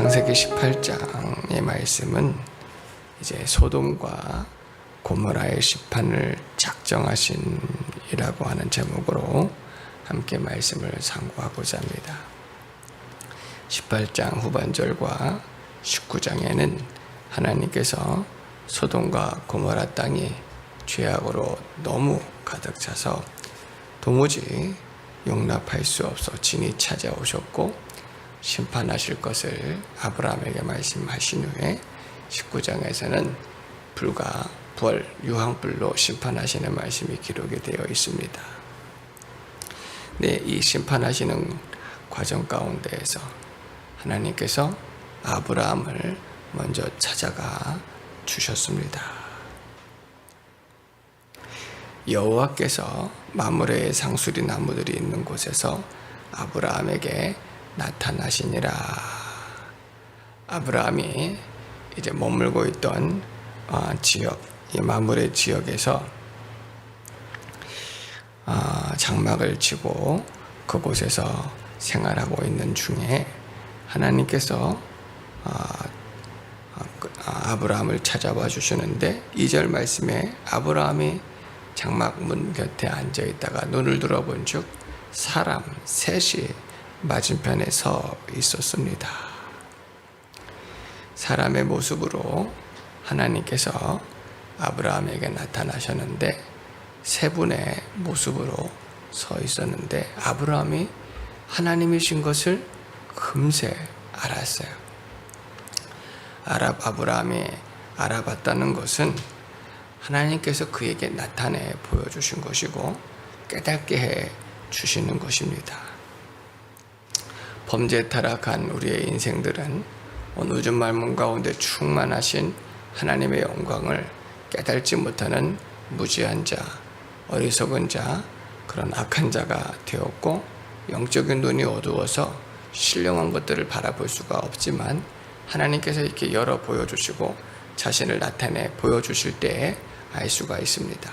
창세기 18장의 말씀은 이제 소돔과 고모라의 심판을 작정하신이라고 하는 제목으로 함께 말씀을 상고하고자 합니다. 18장 후반절과 19장에는 하나님께서 소돔과 고모라 땅이 죄악으로 너무 가득 차서 도무지 용납할 수 없어 진이 찾아오셨고 심판하실 것을 아브라함에게 말씀하신 후에 19장에서는 불과 유황불로 심판하시는 말씀이 기록이 되어 있습니다. 네, 이 심판하시는 과정 가운데에서 하나님께서 아브라함을 먼저 찾아가 주셨습니다. 여호와께서 마므레의 상수리 나무들이 있는 곳에서 아브라함에게 나타나시니라. 아브라함이 이제 머물고 있던 지역, 이 마므레 지역에서 장막을 치고 그곳에서 생활하고 있는 중에 하나님께서 아브라함을 찾아와 주시는데 2절 말씀에 아브라함이 장막 문 곁에 앉아 있다가 눈을 들어본 즉 사람 셋이 맞은편에 서 있었습니다. 사람의 모습으로 하나님께서 아브라함에게 나타나셨는데 세 분의 모습으로 서 있었는데 아브라함이 하나님이신 것을 금세 알았어요. 아브라함이 알아봤다는 것은 하나님께서 그에게 나타내 보여주신 것이고 깨닫게 해 주시는 것입니다. 범죄 타락한 우리의 인생들은 온 우주 만물 가운데 충만하신 하나님의 영광을 깨닫지 못하는 무지한 자, 어리석은 자, 그런 악한 자가 되었고 영적인 눈이 어두워서 신령한 것들을 바라볼 수가 없지만 하나님께서 이렇게 열어 보여주시고 자신을 나타내 보여주실 때에 알 수가 있습니다.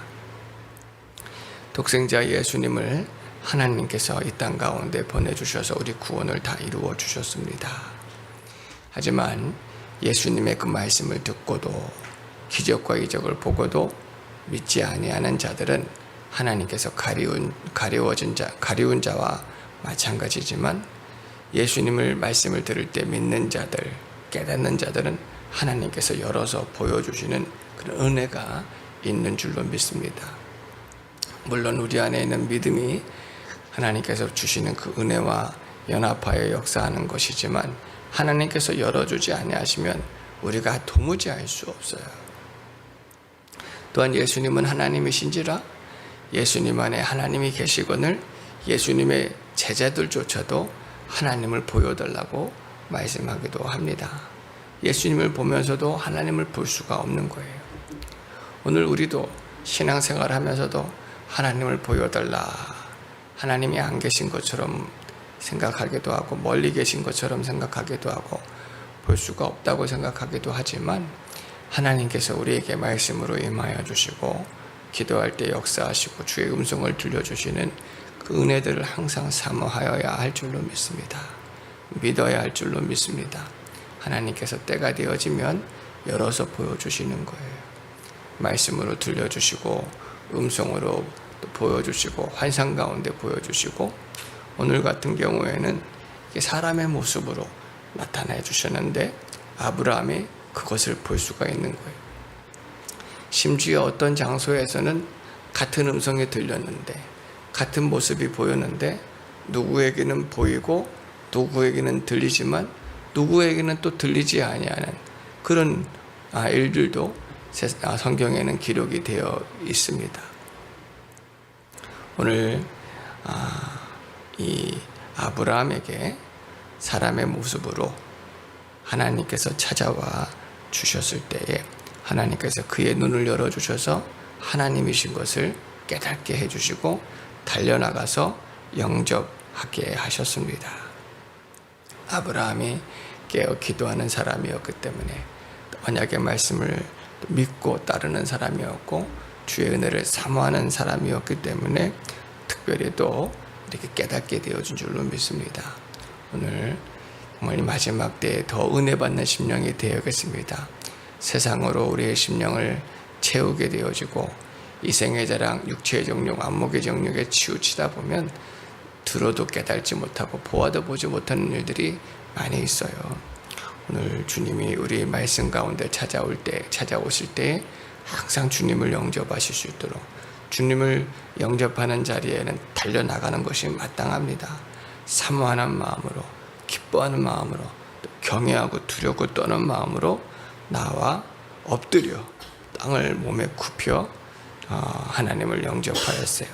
독생자 예수님을 하나님께서 이 땅 가운데 보내주셔서 우리 구원을 다 이루어 주셨습니다. 하지만 예수님의 그 말씀을 듣고도 기적과 이적을 보고도 믿지 아니하는 자들은 하나님께서 가리운 자와 마찬가지지만 예수님을 말씀을 들을 때 믿는 자들, 깨닫는 자들은 하나님께서 열어서 보여주시는 그런 은혜가 있는 줄로 믿습니다. 물론 우리 안에 있는 믿음이 하나님께서 주시는 그 은혜와 연합하여 역사하는 것이지만 하나님께서 열어주지 아니하시면 우리가 도무지 알 수 없어요. 또한 예수님은 하나님이신지라 예수님 안에 하나님이 계시거늘 예수님의 제자들조차도 하나님을 보여달라고 말씀하기도 합니다. 예수님을 보면서도 하나님을 볼 수가 없는 거예요. 오늘 우리도 신앙생활 하면서도 하나님을 보여달라, 하나님이 안 계신 것처럼 생각하기도 하고 멀리 계신 것처럼 생각하기도 하고 볼 수가 없다고 생각하기도 하지만 하나님께서 우리에게 말씀으로 임하여 주시고 기도할 때 역사하시고 주의 음성을 들려주시는 그 은혜들을 항상 사모하여야 할 줄로 믿습니다. 믿어야 할 줄로 믿습니다. 하나님께서 때가 되어지면 열어서 보여주시는 거예요. 말씀으로 들려주시고 음성으로 또 보여주시고 환상 가운데 보여주시고 오늘 같은 경우에는 사람의 모습으로 나타내 주셨는데 아브라함이 그것을 볼 수가 있는 거예요. 심지어 어떤 장소에서는 같은 음성이 들렸는데 같은 모습이 보였는데 누구에게는 보이고 누구에게는 들리지만 누구에게는 또 들리지 아니하는 그런 일들도 성경에는 기록이 되어 있습니다. 오늘 이 아브라함에게 사람의 모습으로 하나님께서 찾아와 주셨을 때에 하나님께서 그의 눈을 열어주셔서 하나님이신 것을 깨닫게 해주시고 달려나가서 영접하게 하셨습니다. 아브라함이 깨어 기도하는 사람이었기 때문에 언약의 말씀을 믿고 따르는 사람이었고 주의 은혜를 사모하는 사람이었기 때문에 특별히 또 이렇게 깨닫게 되어진 줄로 믿습니다. 오늘 정말 이 마지막 때에 더 은혜 받는 심령이 되어야겠습니다. 세상으로 우리의 심령을 채우게 되어지고 이 생의 자랑, 육체의 정욕, 안목의 정욕에 치우치다 보면 들어도 깨달지 못하고 보아도 보지 못하는 일들이 많이 있어요. 오늘 주님이 우리 말씀 가운데 찾아오실 때 항상 주님을 영접하실 수 있도록, 주님을 영접하는 자리에는 달려나가는 것이 마땅합니다. 사모하는 마음으로, 기뻐하는 마음으로, 또 경외하고 두렵고 떠는 마음으로 나와 엎드려 땅을 몸에 굽혀 하나님을 영접하였어요.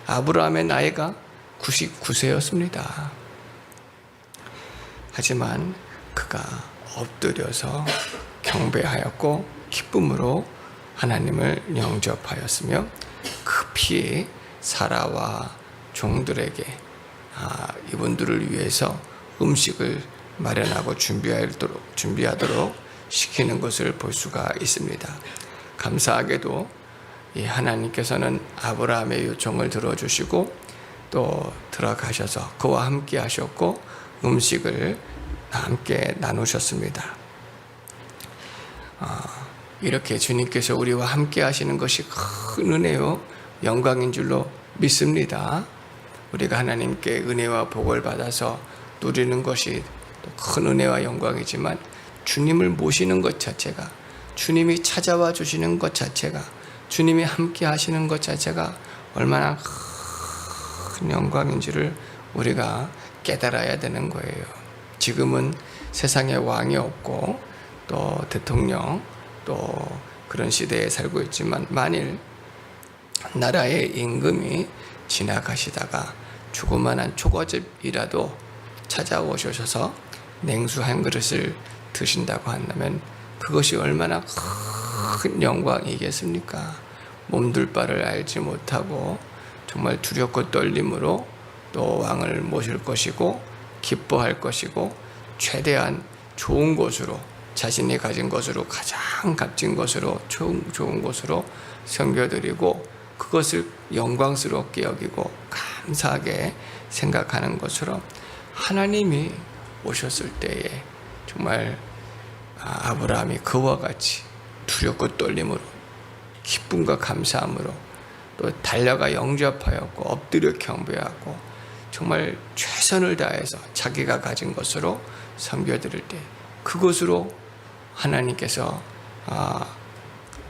아브라함의 나이가 99세였습니다. 하지만 그가 엎드려서 경배하였고 기쁨으로 하나님을 영접하였으며 급히 사라와 종들에게 이분들을 위해서 음식을 마련하고 준비하도록 시키는 것을 볼 수가 있습니다. 감사하게도 이 하나님께서는 아브라함의 요청을 들어주시고 또 들어가셔서 그와 함께 하셨고 음식을 함께 나누셨습니다. 이렇게 주님께서 우리와 함께 하시는 것이 큰 은혜요 영광인 줄로 믿습니다. 우리가 하나님께 은혜와 복을 받아서 누리는 것이 큰 은혜와 영광이지만 주님을 모시는 것 자체가, 주님이 찾아와 주시는 것 자체가, 주님이 함께 하시는 것 자체가 얼마나 큰 영광인지를 우리가 깨달아야 되는 거예요. 지금은 세상에 왕이 없고 또 대통령 또 그런 시대에 살고 있지만 만일 나라의 임금이 지나가시다가 조그만한 초거집이라도 찾아오셔서 냉수 한 그릇을 드신다고 한다면 그것이 얼마나 큰 영광이겠습니까? 몸둘 바를 알지 못하고 정말 두렵고 떨림으로 또 왕을 모실 것이고 기뻐할 것이고 최대한 좋은 곳으로, 자신이 가진 것으로 가장 값진 것으로, 좋은 곳으로 섬겨드리고 그것을 영광스럽게 여기고 감사하게 생각하는 것처럼 하나님이 오셨을 때에 정말 아브라함이 그와 같이 두렵고 떨림으로 기쁨과 감사함으로 또 달려가 영접하였고 엎드려 경배하고 정말 최선을 다해서 자기가 가진 것으로 섬겨드릴 때 그것으로 하나님께서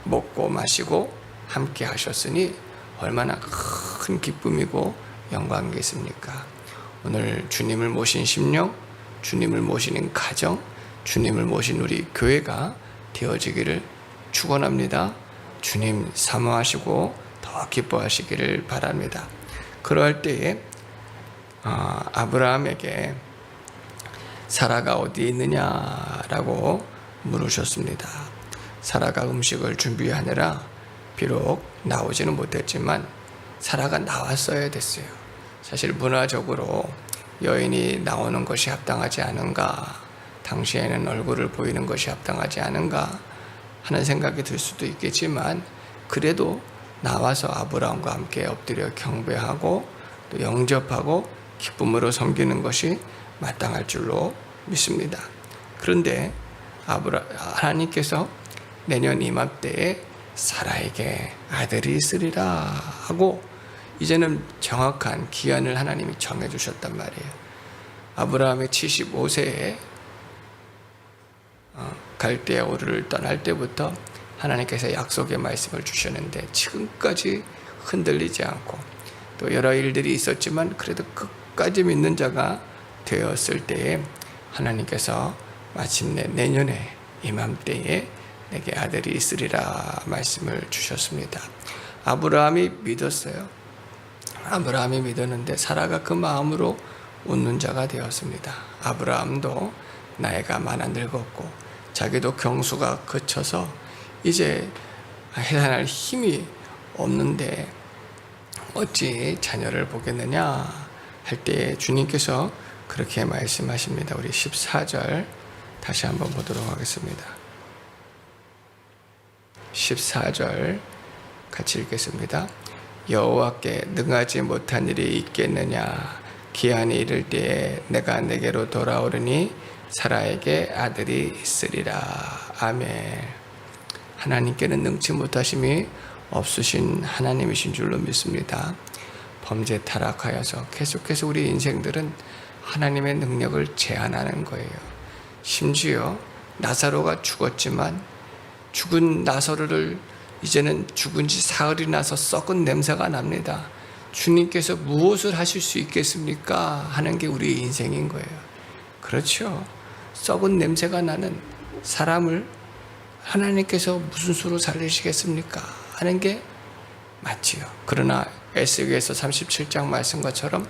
먹고 마시고 함께 하셨으니 얼마나 큰 기쁨이고 영광이겠습니까? 오늘 주님을 모신 심령, 주님을 모시는 가정, 주님을 모신 우리 교회가 되어지기를 축원합니다. 주님 사모하시고 더 기뻐하시기를 바랍니다. 그럴 때에 아브라함에게 사라가 어디 있느냐라고 물으셨습니다. 사라가 음식을 준비하느라 비록 나오지는 못했지만 사라가 나왔어야 됐어요. 사실 문화적으로 여인이 나오는 것이 합당하지 않은가, 당시에는 얼굴을 보이는 것이 합당하지 않은가 하는 생각이 들 수도 있겠지만 그래도 나와서 아브라함과 함께 엎드려 경배하고 또 영접하고 기쁨으로 섬기는 것이 마땅할 줄로 믿습니다. 그런데 하나님께서 내년 이맘때에 사라에게 아들이 있으리라 하고 이제는 정확한 기한을 하나님이 정해주셨단 말이에요. 아브라함이 75세에 갈대아 우르를 떠날 때부터 하나님께서 약속의 말씀을 주셨는데 지금까지 흔들리지 않고 또 여러 일들이 있었지만 그래도 끝까지 믿는 자가 되었을 때에 하나님께서 마침내 내년에 이맘때에 내게 아들이 있으리라 말씀을 주셨습니다. 아브라함이 믿었어요. 아브라함이 믿었는데 사라가 그 마음으로 웃는 자가 되었습니다. 아브라함도 나이가 많아 늙었고 자기도 경수가 거쳐서 이제 해산할 힘이 없는데 어찌 자녀를 보겠느냐 할 때 주님께서 그렇게 말씀하십니다. 우리 14절 다시 한번 보도록 하겠습니다. 14절 같이 읽겠습니다. 여호와께 능하지 못한 일이 있겠느냐, 기한이 이를 때에 내가 내게로 돌아오르니 사라에게 아들이 있으리라. 아멘. 하나님께는 능치 못하심이 없으신 하나님이신 줄로 믿습니다. 범죄 타락하여서 계속해서 우리 인생들은 하나님의 능력을 제한하는 거예요. 심지어 나사로가 죽었지만 죽은 나사로를 이제는 죽은 지 사흘이 나서 썩은 냄새가 납니다. 주님께서 무엇을 하실 수 있겠습니까? 하는 게 우리의 인생인 거예요. 그렇죠. 썩은 냄새가 나는 사람을 하나님께서 무슨 수로 살리시겠습니까? 하는 게 맞지요. 그러나 에스겔서 37장 말씀과처럼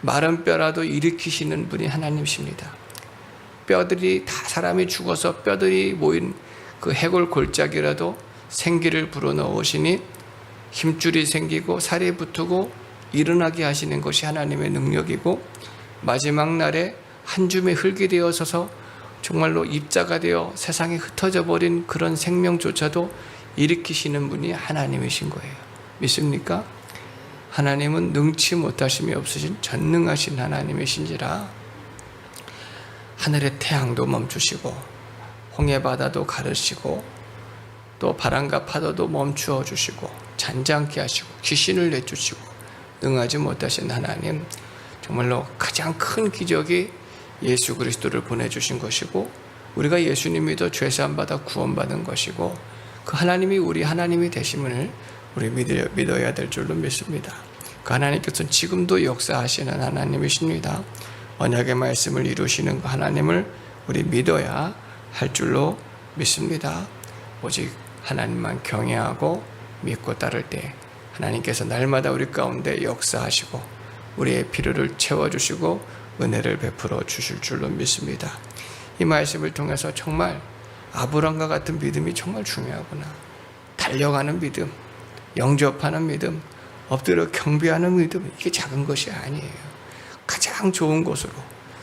마른 뼈라도 일으키시는 분이 하나님이십니다. 뼈들이 다 사람이 죽어서 뼈들이 모인 그 해골 골짜기라도 생기를 불어넣으시니 힘줄이 생기고 살이 붙고 일어나게 하시는 것이 하나님의 능력이고, 마지막 날에 한 줌의 흙이 되어서서 정말로 입자가 되어 세상에 흩어져 버린 그런 생명조차도 일으키시는 분이 하나님이신 거예요. 믿습니까? 하나님은 능치 못하심이 없으신 전능하신 하나님이신지라 하늘의 태양도 멈추시고 홍해 바다도 가르시고 또 바람과 파도도 멈추어 주시고 잔잔케 하시고 귀신을 내쫓으시고 능하지 못하신 하나님, 정말로 가장 큰 기적이 예수 그리스도를 보내주신 것이고, 우리가 예수님 믿어 죄사함 받아 구원받은 것이고, 그 하나님이 우리 하나님이 되심을 우리 믿어야 될 줄로 믿습니다. 그 하나님께서는 지금도 역사하시는 하나님이십니다. 언약의 말씀을 이루시는 그 하나님을 우리 믿어야 할 줄로 믿습니다. 오직 하나님만 경외하고 믿고 따를 때 하나님께서 날마다 우리 가운데 역사하시고 우리의 필요를 채워주시고 은혜를 베풀어 주실 줄로 믿습니다. 이 말씀을 통해서 정말 아브라함과 같은 믿음이 정말 중요하구나. 달려가는 믿음, 영접하는 믿음, 엎드려 경배하는 믿음, 이게 작은 것이 아니에요. 가장 좋은 것으로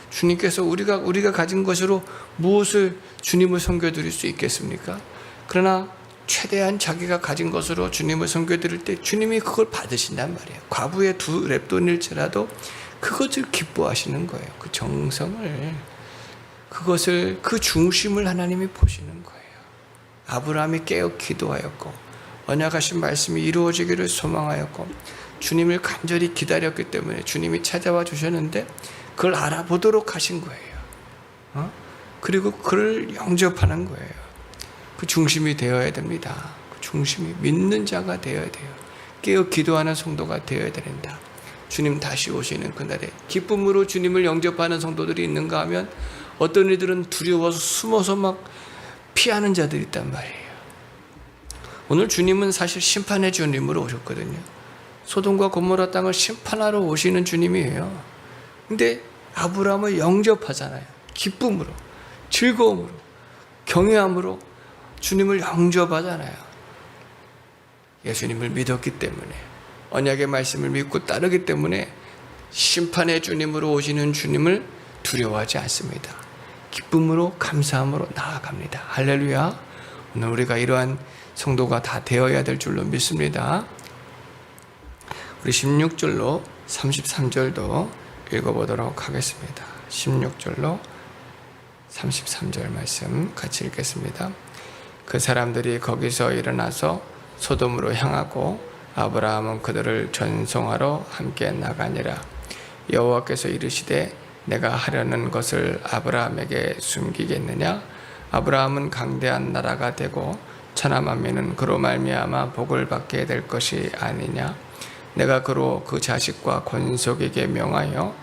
주님께서 우리가 가진 것으로 무엇을 주님을 섬겨드릴 수 있겠습니까? 그러나 최대한 자기가 가진 것으로 주님을 섬겨드릴 때 주님이 그걸 받으신단 말이에요. 과부의 2렙돈일지라도 그것을 기뻐하시는 거예요. 그 정성을, 그것을, 그 중심을 하나님이 보시는 거예요. 아브라함이 깨어 기도하였고 언약하신 말씀이 이루어지기를 소망하였고 주님을 간절히 기다렸기 때문에 주님이 찾아와 주셨는데 그걸 알아보도록 하신 거예요. 그리고 그를 영접하는 거예요. 그 중심이 되어야 됩니다. 그 중심이 믿는 자가 되어야 돼요. 깨어 기도하는 성도가 되어야 된다. 주님 다시 오시는 그날에 기쁨으로 주님을 영접하는 성도들이 있는가 하면 어떤 이들은 두려워서 숨어서 막 피하는 자들이 있단 말이에요. 오늘 주님은 사실 심판의 주님으로 오셨거든요. 소돔과 고모라 땅을 심판하러 오시는 주님이에요. 근데 아브라함을 영접하잖아요. 기쁨으로, 즐거움으로, 경외함으로 주님을 영접하잖아요. 예수님을 믿었기 때문에, 언약의 말씀을 믿고 따르기 때문에 심판의 주님으로 오시는 주님을 두려워하지 않습니다. 기쁨으로, 감사함으로 나아갑니다. 할렐루야. 오늘 우리가 이러한 성도가 다 되어야 될 줄로 믿습니다. 우리 16절로 33절도 읽어보도록 하겠습니다. 16절로 33절 말씀 같이 읽겠습니다. 그 사람들이 거기서 일어나서 소돔으로 향하고 아브라함은 그들을 전송하러 함께 나가니라. 여호와께서 이르시되 내가 하려는 것을 아브라함에게 숨기겠느냐? 아브라함은 강대한 나라가 되고 천하 만민은 그로 말미암아 복을 받게 될 것이 아니냐? 내가 그로 그 자식과 권속에게 명하여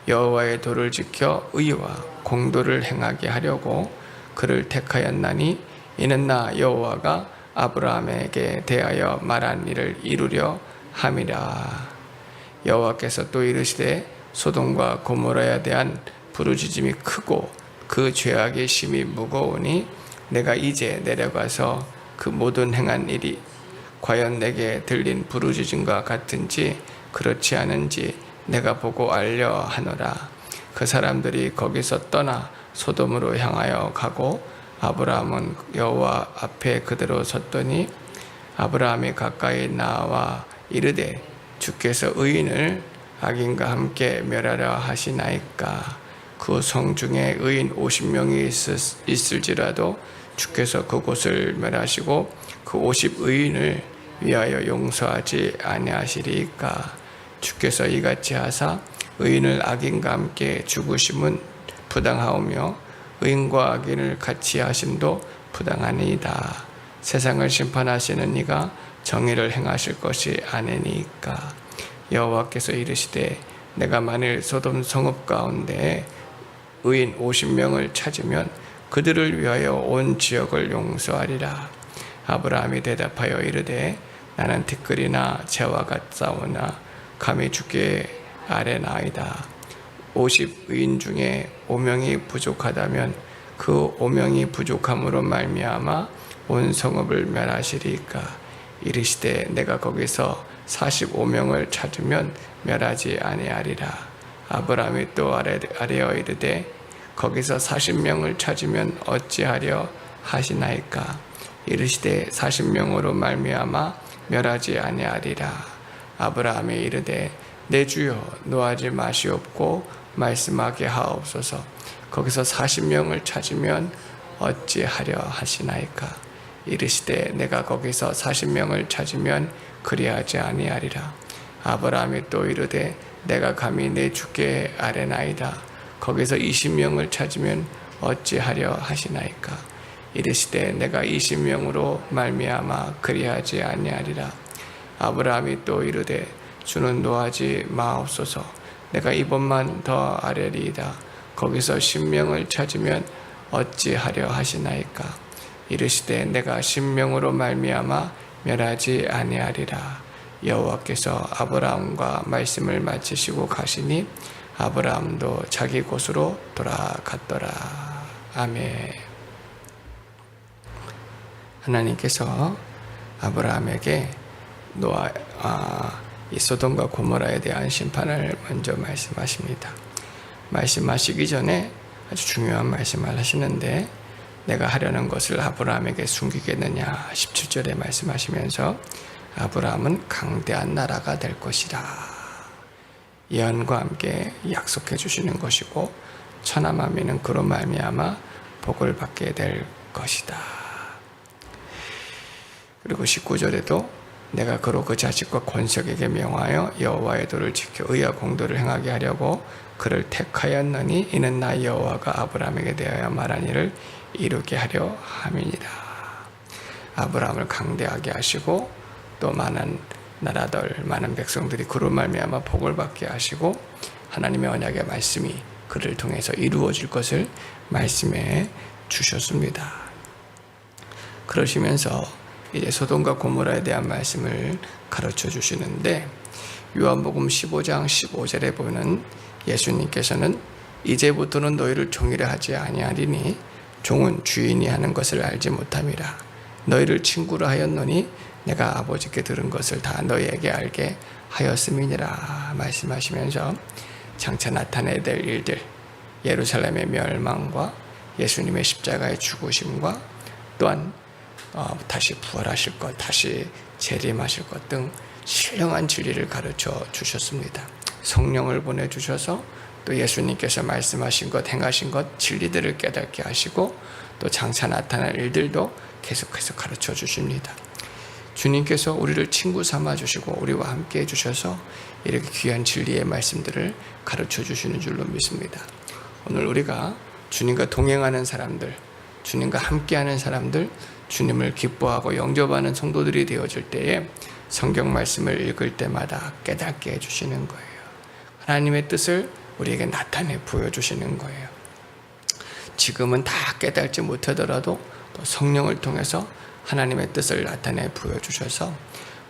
여호와의 도를 지켜 의와 공도를 행하게 하려고 그를 택하였나니 이는 나 여호와가 아브라함에게 대하여 말한 일을 이루려 함이라. 여호와께서 또 이르시되 소돔과 고모라에 대한 부르짖음이 크고 그 죄악의 심이 무거우니 내가 이제 내려가서 그 모든 행한 일이 과연 내게 들린 부르짖음과 같은지 그렇지 않은지 내가 보고 알려 하노라. 그 사람들이 거기서 떠나 소돔으로 향하여 가고 아브라함은 여호와 앞에 그대로 섰더니 아브라함이 가까이 나와 이르되 주께서 의인을 악인과 함께 멸하려 하시나이까? 그 성 중에 의인 50명이 있을지라도 주께서 그곳을 멸하시고 그 50의인을 위하여 용서하지 아니하시리이까. 주께서 이같이 하사 의인을 악인과 함께 죽으심은 부당하오며 의인과 악인을 같이 하심도 부당하니이다. 세상을 심판하시는 이가 정의를 행하실 것이 아니니까. 여호와께서 이르시되 내가 만일 소돔 성읍 가운데 의인 50명을 찾으면 그들을 위하여 온 지역을 용서하리라. 아브라함이 대답하여 이르되 나는 티끌이나 재와 같사오나 감히 주께 아뢰나이다. 50의인 중에 5명이 부족하다면 그 5명이 부족함으로 말미암아 온 성읍을 멸하시리까. 이르시되 내가 거기서 45명을 찾으면 멸하지 아니하리라. 아브라함이 또 아뢰어 이르되 거기서 40명을 찾으면 어찌하려 하시나이까. 이르시되 40명으로 말미암아 멸하지 아니하리라. 아브라함이 이르되 내 주여 노하지 마시옵고 말씀하게 하옵소서. 거기서 40명을 찾으면 어찌하려 하시나이까. 이르시되 내가 거기서 40명을 찾으면 그리하지 아니하리라. 아브라함이 또 이르되 내가 감히 내 주께 아뢰나이다. 거기서 20명을 찾으면 어찌하려 하시나이까. 이르시되 내가 20명으로 말미암아 그리하지 아니하리라. 아브라함이 또 이르되 주는 노하지 마옵소서. 내가 이번만 더 아뢰리이다. 거기서 10명을 찾으면 어찌하려 하시나이까. 이르시되 내가 10명으로 말미암아 멸하지 아니하리라. 여호와께서 아브라함과 말씀을 마치시고 가시니 아브라함도 자기 곳으로 돌아갔더라. 아멘. 하나님께서 아브라함에게 이 소돔과 고모라에 대한 심판을 먼저 말씀하십니다. 말씀하시기 전에 아주 중요한 말씀을 하시는데 내가 하려는 것을 아브라함에게 숨기겠느냐 17절에 말씀하시면서 아브라함은 강대한 나라가 될 것이라. 예언과 함께 약속해 주시는 것이고 천하만민은 그로 말미암아 복을 받게 될 것이다. 그리고 19절에도 내가 그로 그 자식과 권속에게 명하여 여호와의 도를 지켜 의와 공도를 행하게 하려고 그를 택하였느니 이는 나 여호와가 아브라함에게 대하여 말한 일을 이루게 하려 함이니라. 아브라함을 강대하게 하시고 또 많은 나라들 많은 백성들이 그로 말미암아 복을 받게 하시고 하나님의 언약의 말씀이 그를 통해서 이루어질 것을 말씀해 주셨습니다. 그러시면서 이제 소돔과 고모라에 대한 말씀을 가르쳐 주시는데 요한복음 15장 15절에 보면 예수님께서는 이제부터는 너희를 종이라 하지 아니하리니 종은 주인이 하는 것을 알지 못함이라. 너희를 친구라 하였노니 내가 아버지께 들은 것을 다 너희에게 알게 하였음이니라 말씀하시면서 장차 나타내야 될 일들, 예루살렘의 멸망과 예수님의 십자가의 죽으심과 또한 다시 부활하실 것, 다시 재림하실 것 등 신령한 진리를 가르쳐 주셨습니다. 성령을 보내주셔서 또 예수님께서 말씀하신 것, 행하신 것, 진리들을 깨닫게 하시고 또 장차 나타날 일들도 계속해서 가르쳐 주십니다. 주님께서 우리를 친구 삼아 주시고 우리와 함께 해주셔서 이렇게 귀한 진리의 말씀들을 가르쳐 주시는 줄로 믿습니다. 오늘 우리가 주님과 동행하는 사람들, 주님과 함께하는 사람들, 주님을 기뻐하고 영접하는 성도들이 되어질 때에 성경 말씀을 읽을 때마다 깨닫게 해주시는 거예요. 하나님의 뜻을 우리에게 나타내 보여주시는 거예요. 지금은 다 깨닫지 못하더라도 또 성령을 통해서 하나님의 뜻을 나타내 보여주셔서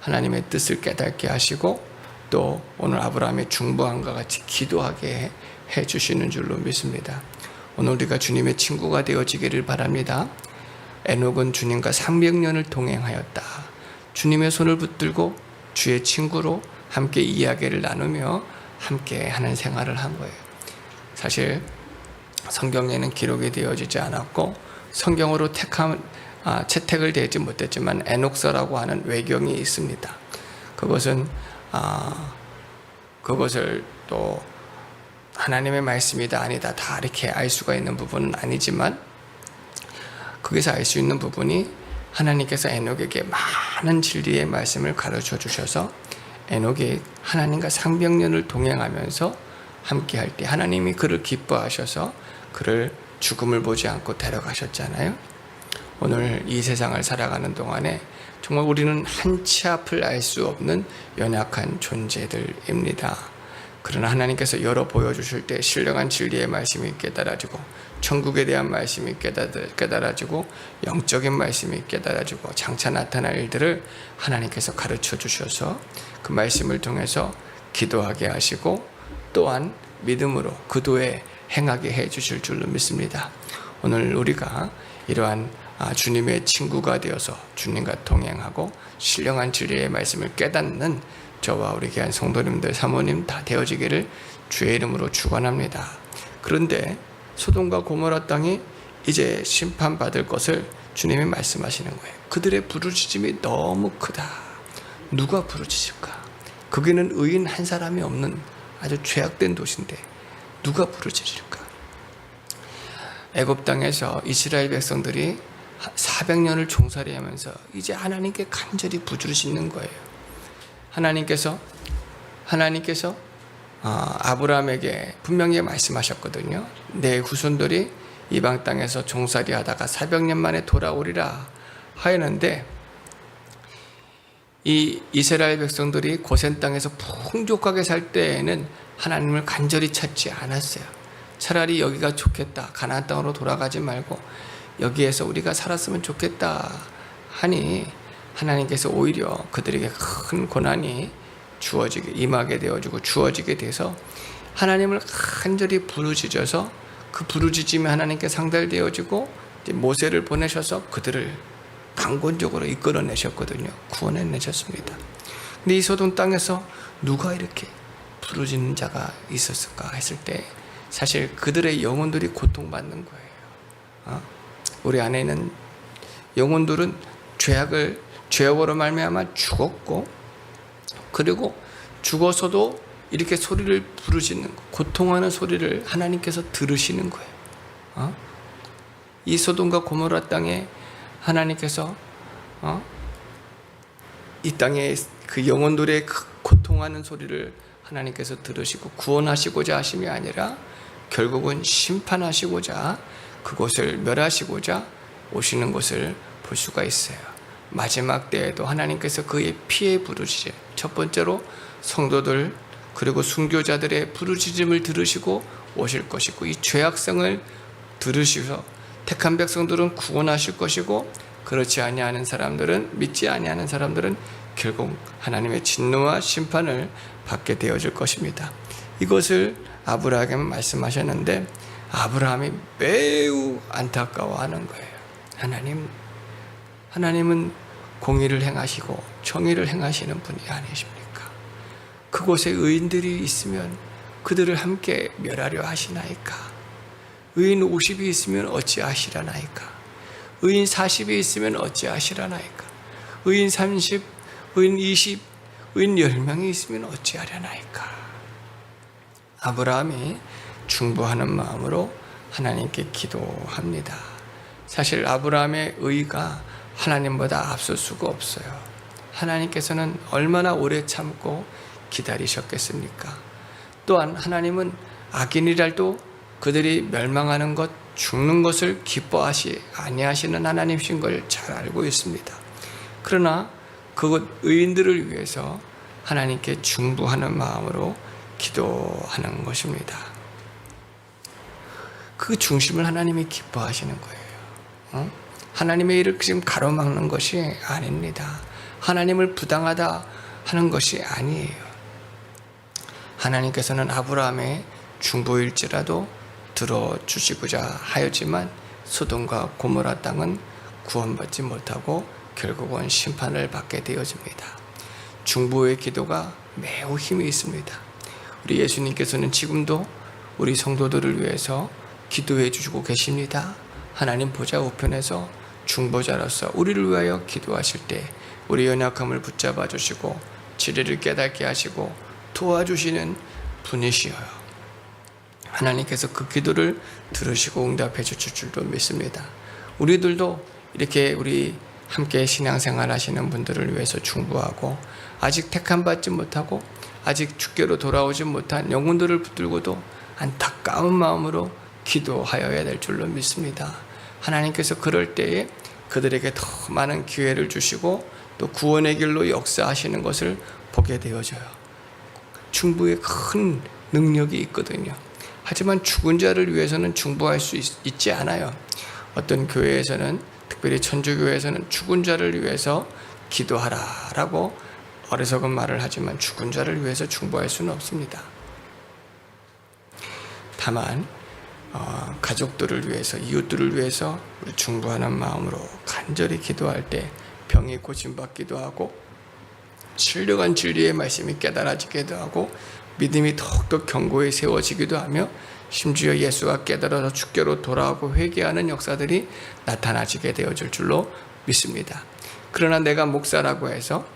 하나님의 뜻을 깨닫게 하시고 또 오늘 아브라함의 중보함과 같이 기도하게 해주시는 줄로 믿습니다. 오늘 우리가 주님의 친구가 되어지기를 바랍니다. 에녹은 주님과 300년을 동행하였다. 주님의 손을 붙들고 주의 친구로 함께 이야기를 나누며 함께 하는 생활을 한 거예요. 사실 성경에는 기록이 되어지지 않았고 성경으로 채택을 되지 못했지만 에녹서라고 하는 외경이 있습니다. 그것을 또 하나님의 말씀이다 아니다 다 이렇게 알 수가 있는 부분은 아니지만, 거기서 알 수 있는 부분이 하나님께서 에녹에게 많은 진리의 말씀을 가르쳐 주셔서 에녹이 하나님과 상병년을 동행하면서 함께 할 때 하나님이 그를 기뻐하셔서 그를 죽음을 보지 않고 데려가셨잖아요. 오늘 이 세상을 살아가는 동안에 정말 우리는 한치 앞을 알 수 없는 연약한 존재들입니다. 그러나 하나님께서 열어 보여주실 때 신령한 진리의 말씀이 깨달아지고, 천국에 대한 말씀이 깨달아지고, 영적인 말씀이 깨달아지고, 장차 나타날 일들을 하나님께서 가르쳐 주셔서 그 말씀을 통해서 기도하게 하시고, 또한 믿음으로 그 도에 행하게 해 주실 줄로 믿습니다. 오늘 우리가 이러한 주님의 친구가 되어서 주님과 동행하고 신령한 진리의 말씀을 깨닫는 저와 우리 귀한 성도님들, 사모님 다 되어지기를 주의 이름으로 축원합니다. 그런데 소돔과 고모라 땅이 이제 심판받을 것을 주님이 말씀하시는 거예요. 그들의 부르짖음이 너무 크다. 누가 부르짖을까? 거기는 의인 한 사람이 없는 아주 죄악된 도시인데 누가 부르짖을까? 애굽 땅에서 이스라엘 백성들이 400년을 종살이 하면서 이제 하나님께 간절히 부르짖는 거예요. 하나님께서 아브라함에게 분명히 말씀하셨거든요. 내 후손들이 이방 땅에서 종살이 하다가 400년 만에 돌아오리라 하였는데, 이 이스라엘 백성들이 고센 땅에서 풍족하게 살 때에는 하나님을 간절히 찾지 않았어요. 차라리 여기가 좋겠다, 가나안 땅으로 돌아가지 말고 여기에서 우리가 살았으면 좋겠다 하니 하나님께서 오히려 그들에게 큰 고난이 임하게 되어지고 주어지게 돼서 하나님을 간절히 부르짖어서 그 부르짖음이 하나님께 상달되어지고 모세를 보내셔서 그들을 강권적으로 이끌어내셨거든요. 구원해내셨습니다. 근데 이 소돔 땅에서 누가 이렇게 부르짖는 자가 있었을까 했을 때 사실 그들의 영혼들이 고통받는 거예요. 우리 안에 있는 영혼들은 죄악으로 말미암아 죽었고, 그리고 죽어서도 이렇게 소리를 부르짖는 거, 고통하는 소리를 하나님께서 들으시는 거예요. 이 소돔과 고모라 땅에 하나님께서 이 땅에 그 영혼들의 고통하는 소리를 하나님께서 들으시고 구원하시고자 하심이 아니라 결국은 심판하시고자 그곳을 멸하시고자 오시는 것을 볼 수가 있어요. 마지막 때에도 하나님께서 그의 피의 부르짖음, 첫 번째로 성도들 그리고 순교자들의 부르짖음을 들으시고 오실 것이고, 이 죄악성을 들으시서 택한 백성들은 구원하실 것이고, 그렇지 아니하는 사람들은, 믿지 아니하는 사람들은 결국 하나님의 진노와 심판을 받게 되어질 것입니다. 이것을 아브라함에게 말씀하셨는데 아브라함이 매우 안타까워하는 거예요. 하나님은 공의를 행하시고 정의를 행하시는 분이 아니십니까? 그곳에 의인들이 있으면 그들을 함께 멸하려 하시나이까? 의인 50이 있으면 어찌하시려나이까? 의인 40이 있으면 어찌하시려나이까? 의인 30, 의인 20, 의인 10명이 있으면 어찌하려나이까? 아브라함이 중보하는 마음으로 하나님께 기도합니다. 사실 아브라함의 의가 하나님보다 앞설 수가 없어요. 하나님께서는 얼마나 오래 참고 기다리셨겠습니까? 또한 하나님은 악인이랄도 그들이 멸망하는 것, 죽는 것을 기뻐하시 아니하시는 하나님이신 걸 잘 알고 있습니다. 그러나 그것 의인들을 위해서 하나님께 중보하는 마음으로 기도하는 것입니다. 그 중심을 하나님이 기뻐하시는 거예요. 하나님의 일을 지금 가로막는 것이 아닙니다. 하나님을 부당하다 하는 것이 아니에요. 하나님께서는 아브라함의 중보일지라도 들어주시고자 하였지만 소돔과 고모라 땅은 구원받지 못하고 결국은 심판을 받게 되어집니다. 중보의 기도가 매우 힘이 있습니다. 우리 예수님께서는 지금도 우리 성도들을 위해서 기도해 주시고 계십니다. 하나님 보좌 우편에서 중보자로서 우리를 위하여 기도하실 때 우리 연약함을 붙잡아 주시고 진리를 깨닫게 하시고 도와주시는 분이시여요. 하나님께서 그 기도를 들으시고 응답해 주실 줄도 믿습니다. 우리들도 이렇게 우리 함께 신앙생활 하시는 분들을 위해서 중보하고, 아직 택함받지 못하고 아직 주께로 돌아오지 못한 영혼들을 붙들고도 안타까운 마음으로 기도하여야 될 줄로 믿습니다. 하나님께서 그럴 때에 그들에게 더 많은 기회를 주시고 또 구원의 길로 역사하시는 것을 보게 되어져요. 중보에 큰 능력이 있거든요. 하지만 죽은 자를 위해서는 중보할 수 있지 않아요. 어떤 교회에서는, 특별히 천주교회에서는 죽은 자를 위해서 기도하라라고 어리석은 말을 하지만 죽은 자를 위해서 중보할 수는 없습니다. 다만 가족들을 위해서, 이웃들을 위해서 우리 중보하는 마음으로 간절히 기도할 때 병이 고침받기도 하고, 신령한 진리의 말씀이 깨달아지기도 하고, 믿음이 더욱더 견고히 세워지기도 하며, 심지어 예수가 깨달아서 주께로 돌아오고 회개하는 역사들이 나타나지게 되어질 줄로 믿습니다. 그러나 내가 목사라고 해서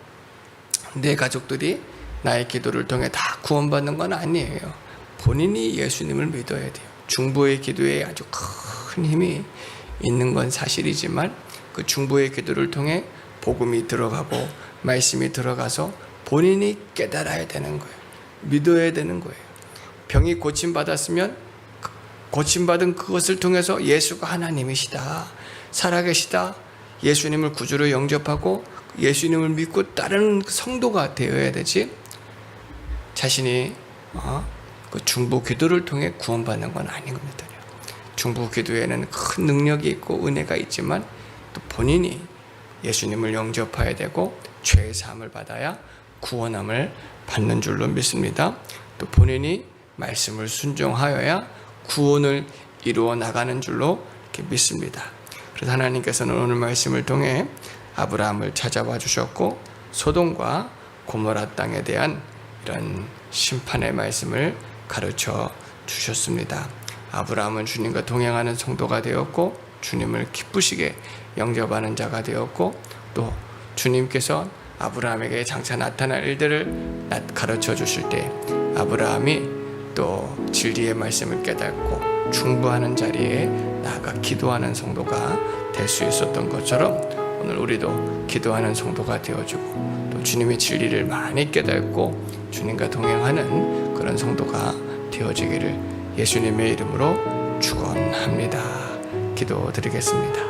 내 가족들이 나의 기도를 통해 다 구원받는 건 아니에요. 본인이 예수님을 믿어야 돼요. 중보의 기도에 아주 큰 힘이 있는 건 사실이지만, 그 중보의 기도를 통해 복음이 들어가고 말씀이 들어가서 본인이 깨달아야 되는 거예요. 믿어야 되는 거예요. 병이 고침받았으면 고침받은 그것을 통해서 예수가 하나님이시다, 살아계시다, 예수님을 구주로 영접하고 예수님을 믿고 따르는 성도가 되어야 되지, 자신이 그 중보 기도를 통해 구원받는 건 아닌 겁니다. 중보 기도에는 큰 능력이 있고 은혜가 있지만 또 본인이 예수님을 영접해야 되고 죄의 사함을 받아야 구원함을 받는 줄로 믿습니다. 또 본인이 말씀을 순종하여야 구원을 이루어 나가는 줄로 이렇게 믿습니다. 그래서 하나님께서는 오늘 말씀을 통해 아브라함을 찾아와 주셨고, 소돔과 고모라 땅에 대한 이런 심판의 말씀을 가르쳐 주셨습니다. 아브라함은 주님과 동행하는 성도가 되었고, 주님을 기쁘시게 영접하는 자가 되었고, 또 주님께서 아브라함에게 장차 나타날 일들을 가르쳐 주실 때 아브라함이 또 진리의 말씀을 깨닫고 중보하는 자리에 나아가 기도하는 성도가 될 수 있었던 것처럼, 오늘 우리도 기도하는 성도가 되어주고 또 주님의 진리를 많이 깨닫고 주님과 동행하는 그런 성도가 되어지기를 예수님의 이름으로 축원합니다. 기도드리겠습니다.